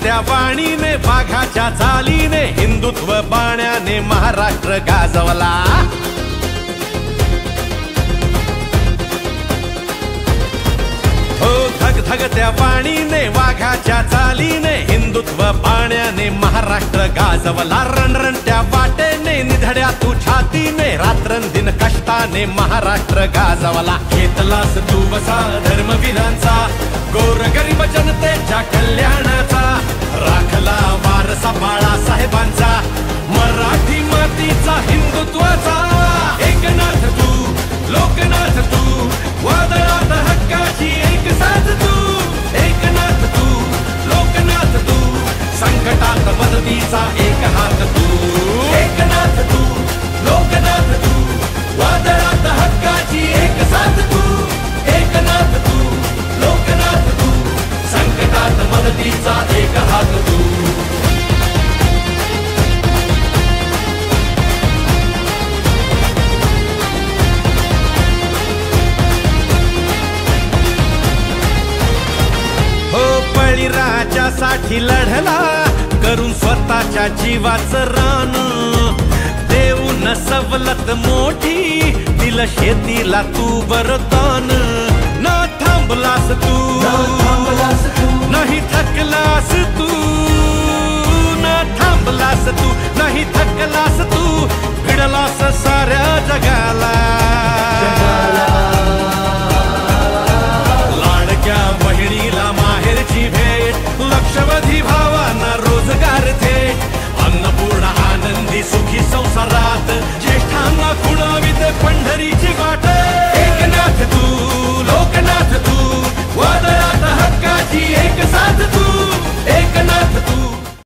धगधगत्या वाणीने वाघाच्या चालीने हिंदुत्व बाण्याने महाराष्ट्र गाजवला। धगधगत्या वाणीने वाघाच्या चालीने हिंदुत्व बाण्याने महाराष्ट्र गाजवला। रणरणत्या वाटेने निधड्या तू छातीने रात्रंदिन कष्टाने महाराष्ट्र गाजवला। घेतलास तू वसा धर्मवीरांचा गोरगरीब जनतेच्या कल्याणाचा राखला वारसा बाळासाहेबांचा मराठी मातीचा हिंदुत्वाचा। एकनाथ तू लोकनाथ तू वादळात हक्काची एक साथ तू। एकनाथ तू लोकनाथ तू संकटात मदतीचा एक हात तू। एकनाथ तू लोकनाथ तू वादळात हक्काची एक साथ तू। एकनाथ तू लोकनाथ तू संकटात मदतीचा एक हात तू। राजासाठी लढला करून स्वतःच्या जीवाचं रान। देऊन सवलत मोठी दिलं शेतीला तू वरदान। न थांबलास तू